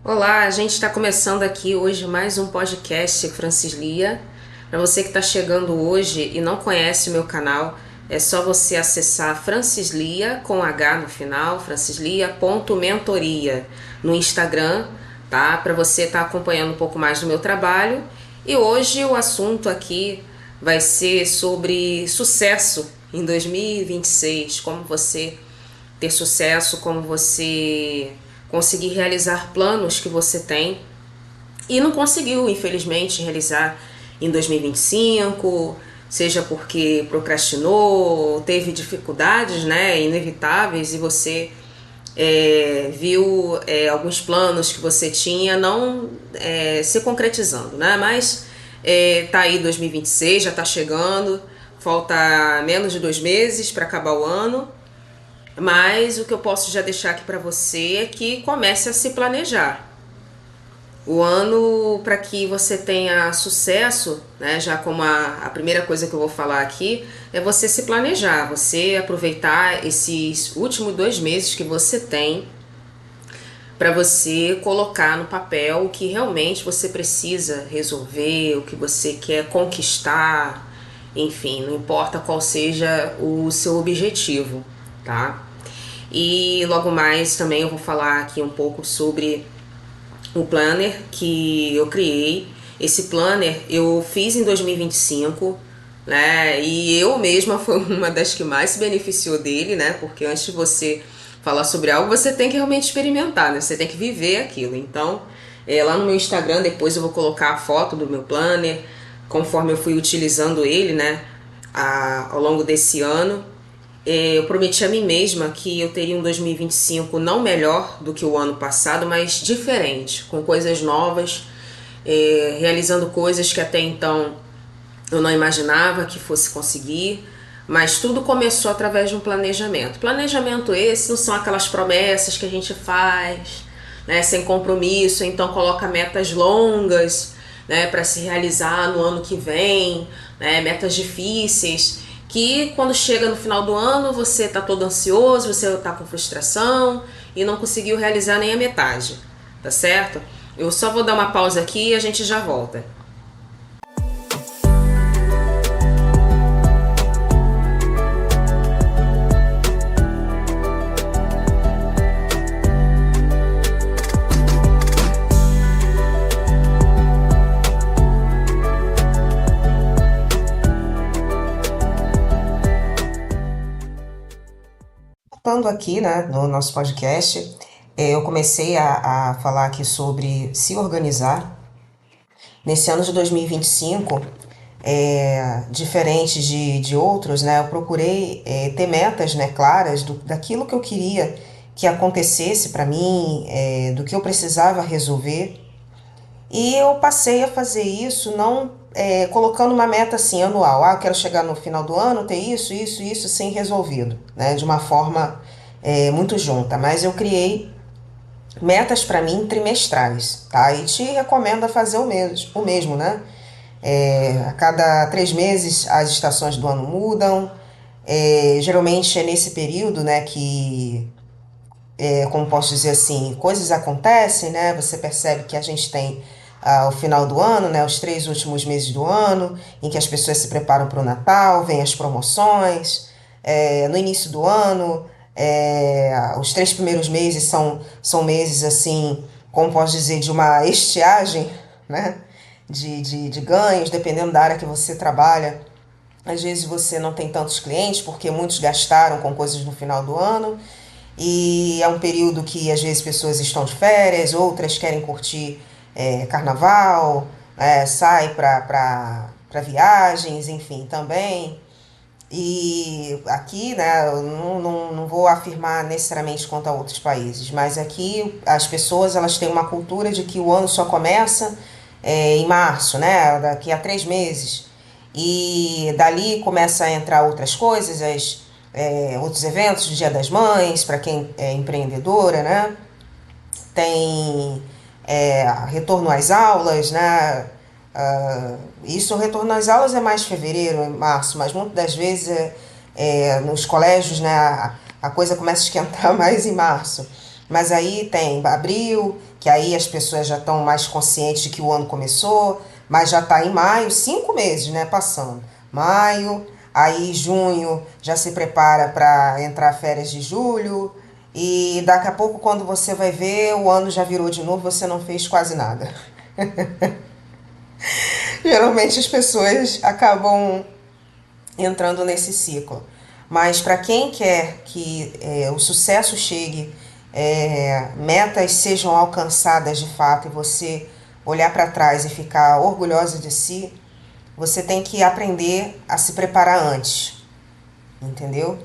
Olá, a gente está começando aqui hoje mais um podcast Francis Lia. Para você que está chegando hoje e não conhece o meu canal, é só você acessar Francis Lia com H no final, francislia.mentoria no Instagram, tá? Para você estar acompanhando um pouco mais do meu trabalho. E hoje o assunto aqui vai ser sobre sucesso em 2026, como você ter sucesso, como você conseguir realizar planos que você tem e não conseguiu, infelizmente, realizar em 2025, seja porque procrastinou, teve dificuldades, né, inevitáveis e você viu alguns planos que você tinha não se concretizando, né? Mas tá aí 2026, já tá chegando, falta menos de 2 meses para acabar o ano. Mas o que eu posso já deixar aqui para você é que comece a se planejar. O ano para que você tenha sucesso, né, já como a primeira coisa que eu vou falar aqui, é você se planejar, você aproveitar esses últimos 2 meses que você tem para você colocar no papel o que realmente você precisa resolver, o que você quer conquistar, enfim, não importa qual seja o seu objetivo, tá? E logo mais também eu vou falar aqui um pouco sobre o planner que eu criei. Esse planner eu fiz em 2025, né? E eu mesma fui uma das que mais se beneficiou dele, né? Porque antes de você falar sobre algo, você tem que realmente experimentar, né? Você tem que viver aquilo. Então, lá no meu Instagram depois eu vou colocar a foto do meu planner, conforme eu fui utilizando ele, né? Ao longo desse ano. Eu prometi a mim mesma que eu teria um 2025 não melhor do que o ano passado, mas diferente, com coisas novas, realizando coisas que até então eu não imaginava que fosse conseguir, mas tudo começou através de um planejamento. Planejamento esse não são aquelas promessas que a gente faz, né, sem compromisso, então coloca metas longas, né, para se realizar no ano que vem, né, metas difíceis, que quando chega no final do ano você está todo ansioso, você está com frustração e não conseguiu realizar nem a metade, tá certo? Eu só vou dar uma pausa aqui e a gente já volta. Voltando aqui, né, no nosso podcast, eu comecei a falar aqui sobre se organizar. Nesse ano de 2025, diferente de outros, né, eu procurei ter metas, né, claras daquilo que eu queria que acontecesse para mim, do que eu precisava resolver. E eu passei a fazer isso não colocando uma meta assim anual. Ah, eu quero chegar no final do ano, ter isso, sem resolvido, né? De uma forma muito junta. Mas eu criei metas para mim trimestrais, tá? E te recomendo a fazer o mesmo, né? A cada 3 meses as estações do ano mudam. Geralmente é nesse período, né, que como posso dizer assim, coisas acontecem, né? Você percebe que a gente tem o final do ano, né? Os 3 últimos meses do ano, em que as pessoas se preparam para o Natal, vem as promoções. No início do ano, os 3 primeiros meses são meses assim, como posso dizer, de uma estiagem, né? De ganhos, dependendo da área que você trabalha. Às vezes você não tem tantos clientes porque muitos gastaram com coisas no final do ano. E é um período que às vezes pessoas estão de férias, outras querem curtir carnaval, sai para viagens, enfim, também. E aqui, né, eu não vou afirmar necessariamente quanto a outros países, mas aqui as pessoas elas têm uma cultura de que o ano só começa em março, né, daqui a 3 meses. E dali começa a entrar outras coisas, outros eventos, Dia das Mães, para quem é empreendedora, né? Tem retorno às aulas, né? Isso, o retorno às aulas é mais fevereiro, março, mas muitas das vezes nos colégios, né, a coisa começa a esquentar mais em março. Mas aí tem abril, que aí as pessoas já estão mais conscientes de que o ano começou, mas já está em maio, 5 meses, né, passando. Maio, aí junho já se prepara para entrar férias de julho, e daqui a pouco, quando você vai ver, o ano já virou de novo, você não fez quase nada. Geralmente as pessoas acabam entrando nesse ciclo. Mas para quem quer que o sucesso chegue, metas sejam alcançadas de fato e você olhar para trás e ficar orgulhosa de si, você tem que aprender a se preparar antes, entendeu?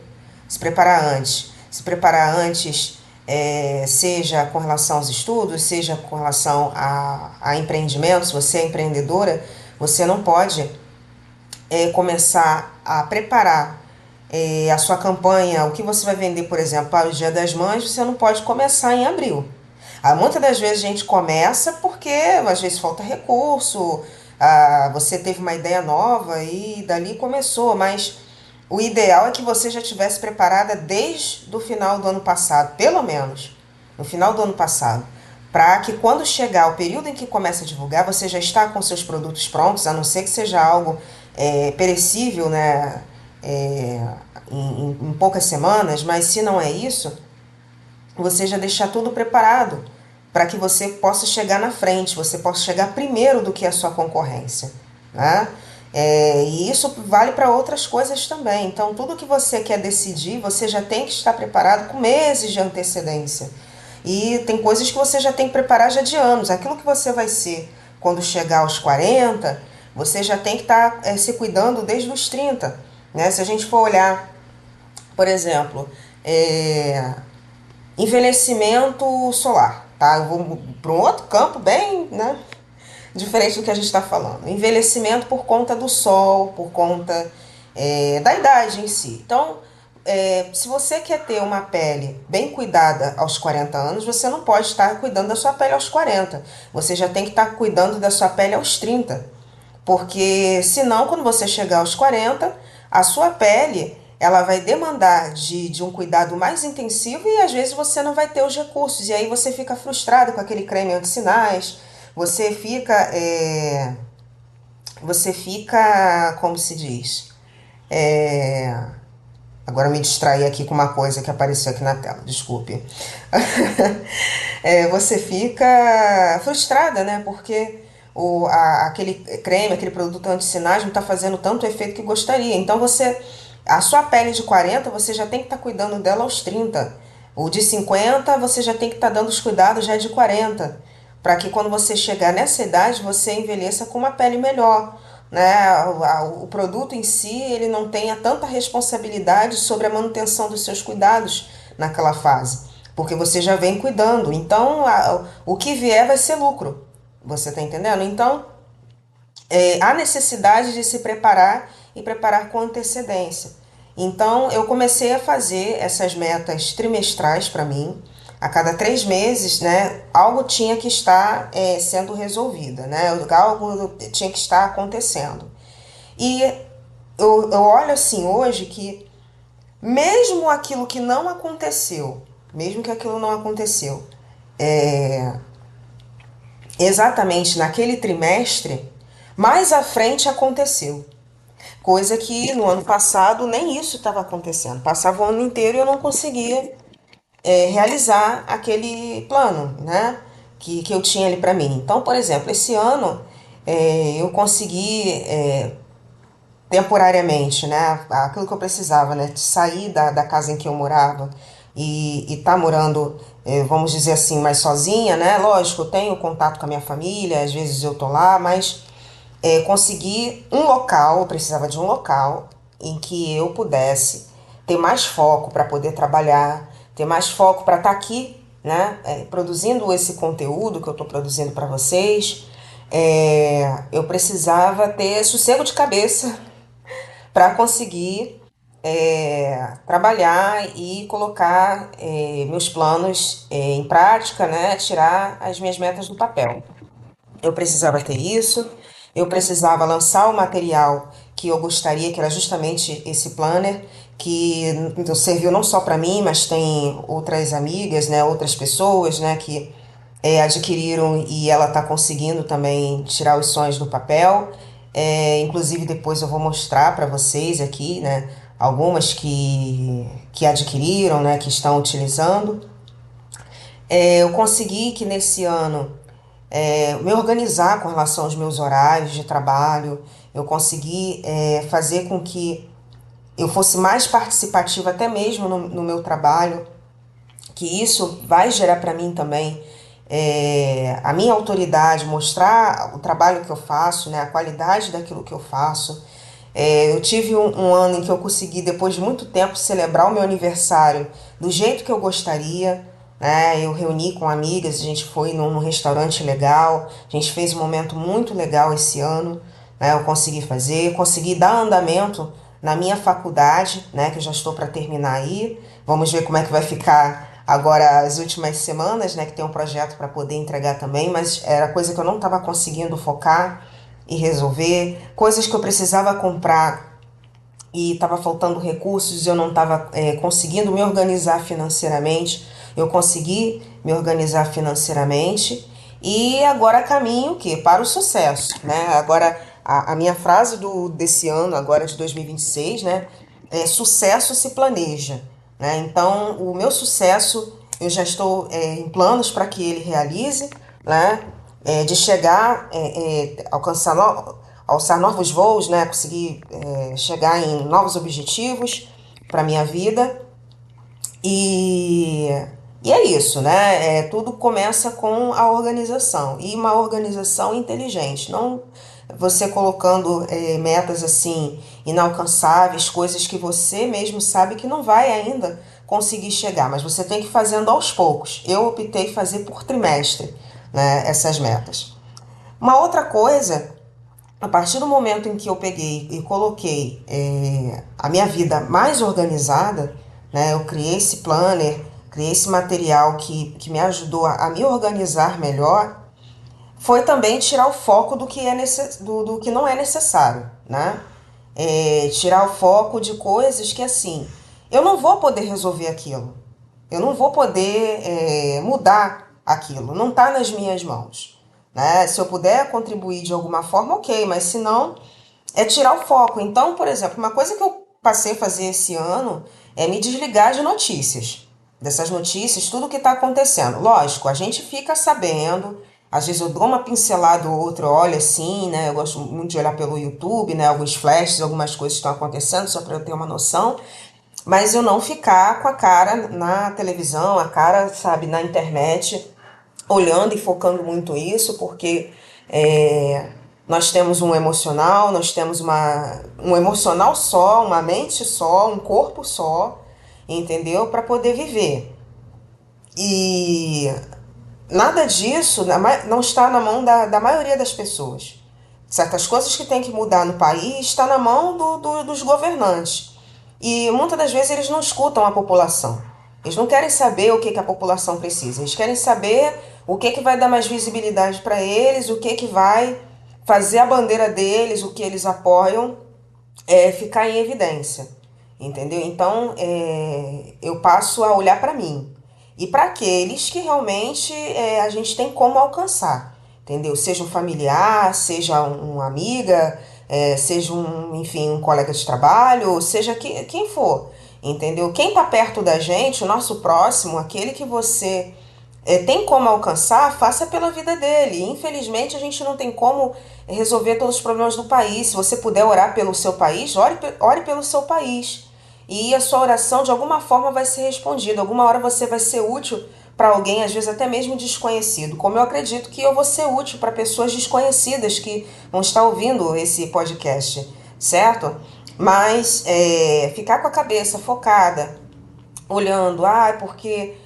Se preparar antes. Se preparar antes, seja com relação aos estudos, seja com relação a empreendimentos, se você é empreendedora, você não pode começar a preparar a sua campanha, o que você vai vender, por exemplo, para o Dia das Mães, você não pode começar em abril. Muitas das vezes a gente começa porque às vezes falta recurso, você teve uma ideia nova e dali começou, mas o ideal é que você já estivesse preparada desde o final do ano passado, pelo menos no final do ano passado, para que quando chegar o período em que começa a divulgar, você já está com seus produtos prontos, a não ser que seja algo perecível, né, é, em poucas semanas, mas se não é isso, você já deixar tudo preparado para que você possa chegar na frente, você possa chegar primeiro do que a sua concorrência, né? E isso vale para outras coisas também. Então, tudo que você quer decidir, você já tem que estar preparado com meses de antecedência. E tem coisas que você já tem que preparar já de anos. Aquilo que você vai ser quando chegar aos 40, você já tem que estar se cuidando desde os 30. Né? Se a gente for olhar, por exemplo, envelhecimento solar, tá? Eu vou para um outro campo bem, né, diferente do que a gente está falando. Envelhecimento por conta do sol, por conta da idade em si. Então, se você quer ter uma pele bem cuidada aos 40 anos, você não pode estar cuidando da sua pele aos 40. Você já tem que estar cuidando da sua pele aos 30. Porque senão, quando você chegar aos 40, a sua pele ela vai demandar de um cuidado mais intensivo e às vezes você não vai ter os recursos. E aí você fica frustrado com aquele creme anti-sinais, você fica, como se diz? É, Agora me distraí aqui com uma coisa que apareceu aqui na tela, desculpe. Você fica frustrada, né? Porque aquele creme, aquele produto anti-sinais não está fazendo tanto efeito que gostaria. Então a sua pele de 40, você já tem que estar cuidando dela aos 30. O de 50, você já tem que estar dando os cuidados já de 40. Para que quando você chegar nessa idade, você envelheça com uma pele melhor, né? O produto em si, ele não tenha tanta responsabilidade sobre a manutenção dos seus cuidados naquela fase, porque você já vem cuidando. Então, o que vier vai ser lucro. Você está entendendo? Então, há necessidade de se preparar e preparar com antecedência. Então, eu comecei a fazer essas metas trimestrais para mim. A cada 3 meses, né, algo tinha que estar sendo resolvido, né? Algo tinha que estar acontecendo. E eu olho assim hoje que mesmo aquilo que não aconteceu, mesmo que aquilo não aconteceu, exatamente naquele trimestre, mais à frente aconteceu. Coisa que no ano passado nem isso estava acontecendo. Passava o ano inteiro e eu não conseguia realizar aquele plano, né? Que eu tinha ali para mim. Então, por exemplo, esse ano eu consegui temporariamente, né? Aquilo que eu precisava, né? De sair da casa em que eu morava e tá morando, vamos dizer assim, mais sozinha, né? Lógico, eu tenho contato com a minha família, às vezes eu tô lá, mas conseguir um local, eu precisava de um local em que eu pudesse ter mais foco para poder trabalhar, ter mais foco para estar aqui, né, produzindo esse conteúdo que eu estou produzindo para vocês. Eu precisava ter sossego de cabeça para conseguir trabalhar e colocar meus planos em prática, né, tirar as minhas metas do papel. Eu precisava ter isso, eu precisava lançar o material que eu gostaria, que era justamente esse planner, que serviu não só para mim, mas tem outras amigas, né, outras pessoas, né, que adquiriram e ela está conseguindo também tirar os sonhos do papel. Inclusive depois eu vou mostrar para vocês aqui, né, algumas que adquiriram, né, que estão utilizando. Eu consegui que nesse ano me organizar com relação aos meus horários de trabalho, eu consegui fazer com que eu fosse mais participativa até mesmo no meu trabalho, que isso vai gerar para mim também a minha autoridade, mostrar o trabalho que eu faço, né, a qualidade daquilo que eu faço. Eu tive um ano em que eu consegui, depois de muito tempo, celebrar o meu aniversário do jeito que eu gostaria, né? Eu reuni com amigas, a gente foi num restaurante legal, a gente fez um momento muito legal esse ano, né? Eu consegui dar andamento na minha faculdade, né? Que eu já estou para terminar aí. Vamos ver como é que vai ficar agora as últimas semanas, né? Que tem um projeto para poder entregar também, mas era coisa que eu não estava conseguindo focar e resolver, coisas que eu precisava comprar e estava faltando recursos, eu não estava conseguindo me organizar financeiramente, eu consegui me organizar financeiramente e agora caminho o quê? Para o sucesso, né? Agora a minha frase desse ano, agora de 2026, né? Sucesso se planeja, né? Então o meu sucesso eu já estou em planos para que ele realize, né? De chegar, alçar novos voos, né? Conseguir chegar em novos objetivos para minha vida. E, e é isso, né? Tudo começa com a organização e uma organização inteligente. Não você colocando metas assim inalcançáveis, coisas que você mesmo sabe que não vai ainda conseguir chegar, mas você tem que ir fazendo aos poucos. Eu optei fazer por trimestre, né, essas metas. Uma outra coisa, a partir do momento em que eu peguei e coloquei a minha vida mais organizada, né, eu criei esse planner, criei esse material que me ajudou a me organizar melhor, foi também tirar o foco do que não é necessário, né? Tirar o foco de coisas que, assim, eu não vou poder resolver aquilo, eu não vou poder mudar aquilo, não está nas minhas mãos, né? Se eu puder contribuir de alguma forma, ok, mas se não, é tirar o foco. Então, por exemplo, uma coisa que eu passei a fazer esse ano é me desligar de notícias, dessas notícias, tudo que está acontecendo. Lógico, a gente fica sabendo, às vezes eu dou uma pincelada ou outra, olha assim, né? Eu gosto muito de olhar pelo YouTube, né? Alguns flashes, algumas coisas que estão acontecendo, só para eu ter uma noção. Mas eu não ficar com a cara na televisão, a cara, sabe, na internet, olhando e focando muito isso, porque nós temos um emocional, nós temos um emocional só, uma mente só, um corpo só, entendeu? Para poder viver. E nada disso não está na mão da maioria das pessoas. Certas coisas que tem que mudar no país está na mão dos governantes. E muitas das vezes eles não escutam a população. Eles não querem saber o que a população precisa. Eles querem saber o que vai dar mais visibilidade para eles, o que vai fazer a bandeira deles, o que eles apoiam, ficar em evidência. Entendeu? Então, eu passo a olhar para mim e para aqueles que realmente a gente tem como alcançar, entendeu? Seja um familiar, seja uma amiga, seja enfim, um colega de trabalho, seja quem for, entendeu? Quem está perto da gente, o nosso próximo, aquele que você tem como alcançar, faça pela vida dele. Infelizmente, a gente não tem como resolver todos os problemas do país. Se você puder orar pelo seu país, ore pelo seu país. E a sua oração, de alguma forma, vai ser respondida. Alguma hora você vai ser útil para alguém, às vezes até mesmo desconhecido. Como eu acredito que eu vou ser útil para pessoas desconhecidas que vão estar ouvindo esse podcast, certo? Mas ficar com a cabeça focada, olhando, porque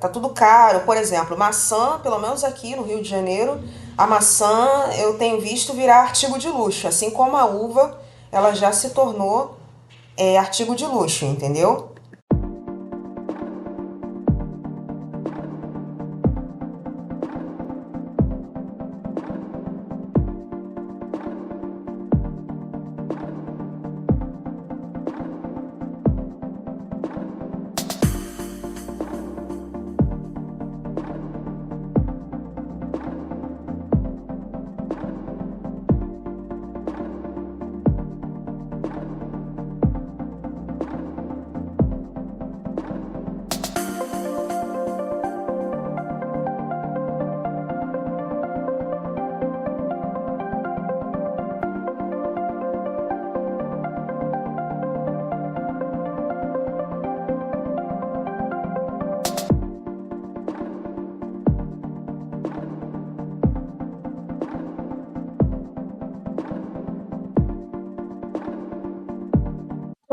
tá tudo caro. Por exemplo, maçã, pelo menos aqui no Rio de Janeiro, a maçã eu tenho visto virar artigo de luxo, assim como a uva, ela já se tornou artigo de luxo, entendeu?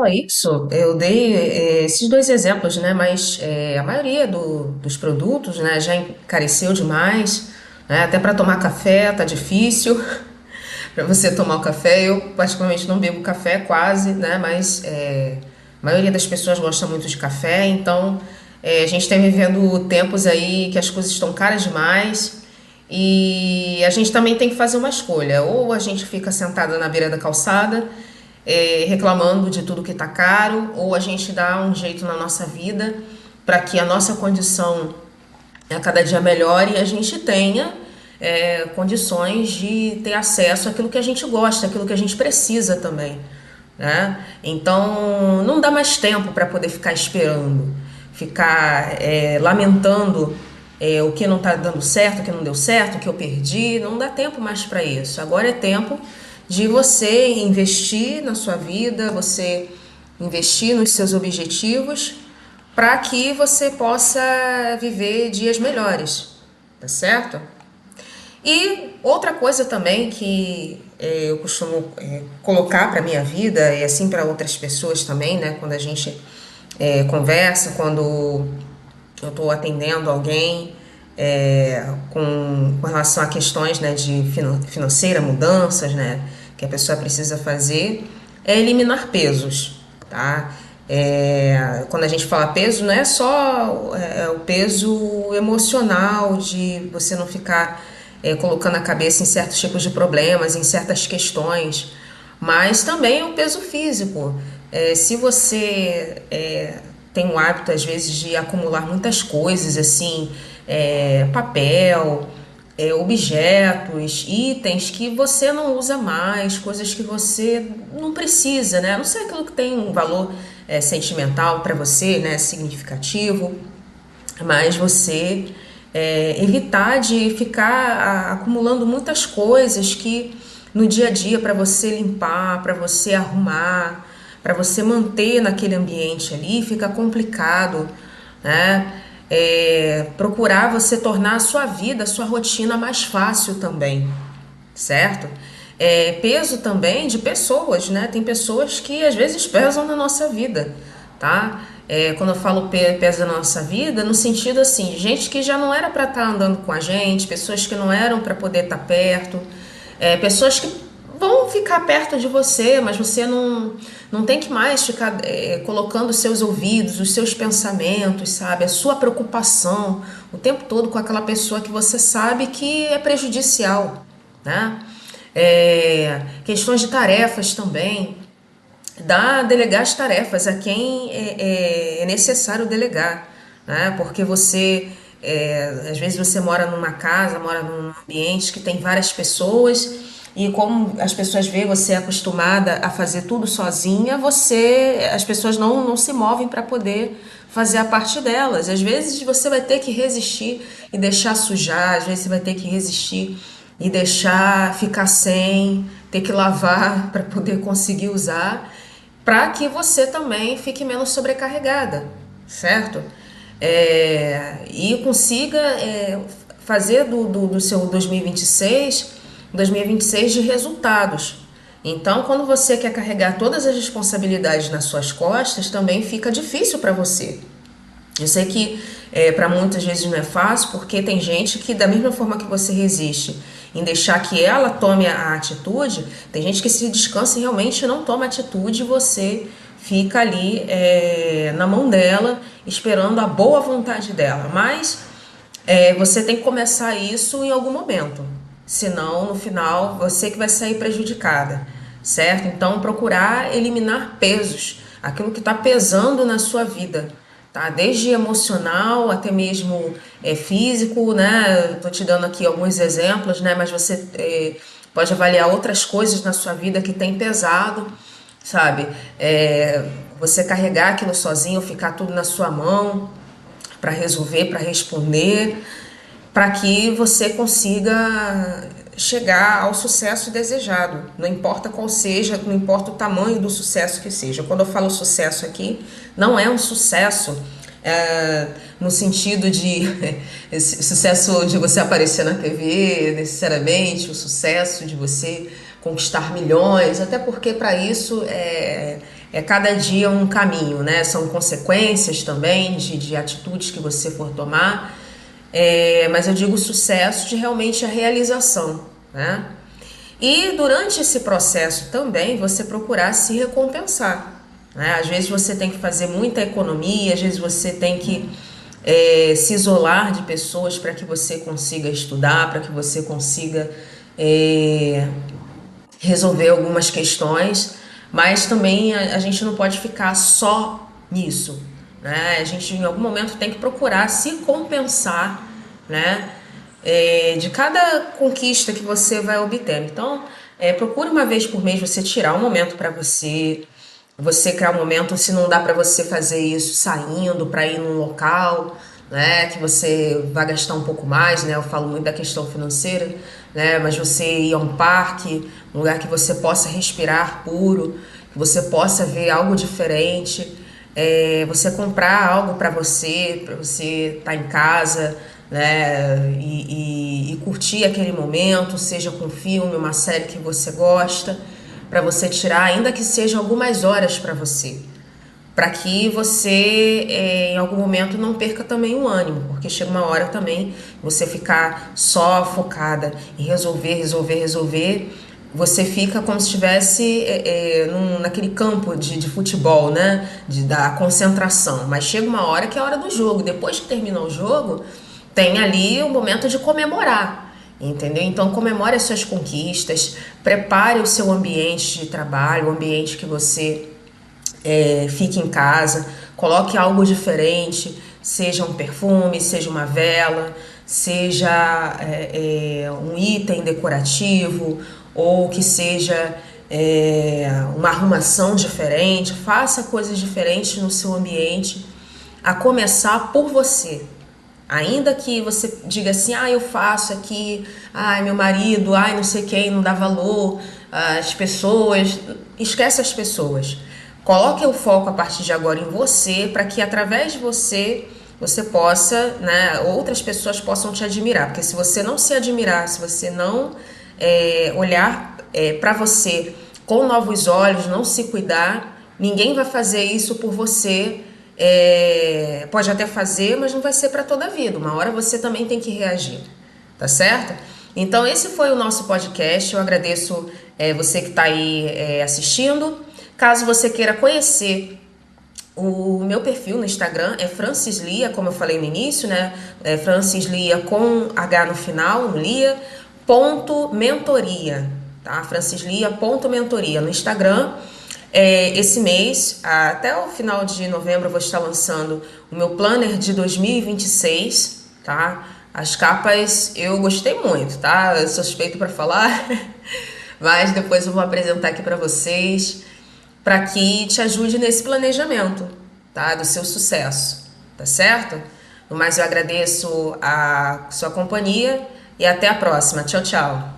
a isso, eu dei esses dois exemplos, né? Mas a maioria dos produtos, né, já encareceu demais, né? Até para tomar café tá difícil. Para você tomar o café, eu particularmente não bebo café quase, né? Mas a maioria das pessoas gosta muito de café, então a gente está vivendo tempos aí que as coisas estão caras demais e a gente também tem que fazer uma escolha. Ou a gente fica sentada na beira da calçada reclamando de tudo que está caro, ou a gente dá um jeito na nossa vida para que a nossa condição a cada dia melhore e a gente tenha condições de ter acesso àquilo que a gente gosta, àquilo que a gente precisa também, né? Então não dá mais tempo para poder ficar esperando, ficar lamentando o que não está dando certo, o que não deu certo, o que eu perdi. Não dá tempo mais para isso. Agora é tempo de você investir na sua vida, você investir nos seus objetivos para que você possa viver dias melhores, tá certo? E outra coisa também que eu costumo colocar para minha vida e assim para outras pessoas também, né? Quando a gente conversa, quando eu estou atendendo alguém com relação a questões, né, de financeira, mudanças, né, que a pessoa precisa fazer, é eliminar pesos, tá? Quando a gente fala peso, não é só o peso emocional de você não ficar colocando a cabeça em certos tipos de problemas, em certas questões, mas também o peso físico. Se você tem o hábito, às vezes, de acumular muitas coisas, assim, papel, objetos, itens que você não usa mais, coisas que você não precisa, né? A não ser aquilo que tem um valor sentimental para você, né? Significativo, mas você evitar de ficar acumulando muitas coisas que no dia a dia para você limpar, para você arrumar, para você manter naquele ambiente ali, fica complicado, né? Procurar você tornar a sua vida, a sua rotina mais fácil também, certo? Peso também de pessoas, né? Tem pessoas que às vezes pesam na nossa vida, tá? Quando eu falo pesa na nossa vida, no sentido assim, de gente que já não era para estar andando com a gente, pessoas que não eram para poder estar perto, pessoas que vão ficar perto de você, mas você não tem que mais ficar colocando os seus ouvidos, os seus pensamentos, sabe? A sua preocupação o tempo todo com aquela pessoa que você sabe que é prejudicial, né? Questões de tarefas também. Delegar as tarefas a quem é necessário delegar, né? Porque você, às vezes você mora numa casa, mora num ambiente que tem várias pessoas e como as pessoas veem você é acostumada a fazer tudo sozinha, as pessoas não se movem para poder fazer a parte delas. Às vezes você vai ter que resistir e deixar sujar, às vezes você vai ter que resistir e deixar ficar sem, ter que lavar para poder conseguir usar, para que você também fique menos sobrecarregada, certo? E consiga fazer do seu 2026 de resultados. Então, quando você quer carregar todas as responsabilidades nas suas costas, também fica difícil para você. Eu sei que para muitas vezes não é fácil, porque tem gente que, da mesma forma que você resiste em deixar que ela tome a atitude, tem gente que se descansa e realmente não toma atitude e você fica ali na mão dela, esperando a boa vontade dela. Mas você tem que começar isso em algum momento, senão no final você que vai sair prejudicada, certo? Então procurar eliminar pesos, aquilo que está pesando na sua vida. Tá? Desde emocional até mesmo físico, né? Tô te dando aqui alguns exemplos, né? Mas você pode avaliar outras coisas na sua vida que tem pesado, sabe? Você carregar aquilo sozinho, ficar tudo na sua mão para resolver, para responder, para que você consiga chegar ao sucesso desejado. Não importa qual seja, não importa o tamanho do sucesso que seja. Quando eu falo sucesso aqui, não é um sucesso no sentido de sucesso de você aparecer na TV, necessariamente, o sucesso de você conquistar milhões, até porque para isso cada dia um caminho, né? São consequências também de atitudes que você for tomar. Mas eu digo sucesso de realmente a realização, né? E durante esse processo também você procurar se recompensar, né? Às vezes você tem que fazer muita economia, às vezes você tem que se isolar de pessoas para que você consiga estudar, para que você consiga resolver algumas questões, mas também a gente não pode ficar só nisso, né? A gente em algum momento tem que procurar se compensar, né? De cada conquista que você vai obtendo. Então, procure uma vez por mês você tirar um momento para você criar um momento, se não dá para você fazer isso saindo para ir num local, né, que você vai gastar um pouco mais, né? Eu falo muito da questão financeira, né? Mas você ir a um parque, um lugar que você possa respirar puro, que você possa ver algo diferente, você comprar algo para você estar em casa, né? E curtir aquele momento, seja com um filme, uma série que você gosta, para você tirar, ainda que seja algumas horas para você, para que você em algum momento não perca também o ânimo, porque chega uma hora também você ficar só focada em resolver, você fica como se estivesse naquele campo de futebol, né? Da concentração, mas chega uma hora que é a hora do jogo, depois que termina o jogo, tem ali o momento de comemorar. Entendeu? Então comemore as suas conquistas, prepare o seu ambiente de trabalho, o ambiente que você fique em casa, coloque algo diferente, seja um perfume, seja uma vela, seja um item decorativo, ou que seja uma arrumação diferente. Faça coisas diferentes no seu ambiente, a começar por você. Ainda que você diga assim, eu faço aqui, meu marido, não sei quem, não dá valor, as pessoas, esquece as pessoas. Coloque o foco a partir de agora em você, para que através de você possa, né, outras pessoas possam te admirar. Porque se você não se admirar, se você não olhar para você com novos olhos, não se cuidar, ninguém vai fazer isso por você. Pode até fazer, mas não vai ser para toda a vida. Uma hora você também tem que reagir, tá certo? Então esse foi o nosso podcast. Eu agradeço você que está aí assistindo. Caso você queira conhecer o meu perfil no Instagram, é Francis Lia, como eu falei no início, né? Francis Lia com H no final, Lia, ponto mentoria, tá? Francis Lia, ponto mentoria no Instagram. Esse mês, até o final de novembro, eu vou estar lançando o meu planner de 2026, tá? As capas eu gostei muito, tá? Eu sou suspeito para falar, mas depois eu vou apresentar aqui para vocês, para que te ajude nesse planejamento, tá? Do seu sucesso, tá certo? No mais, eu agradeço a sua companhia e até a próxima. Tchau, tchau.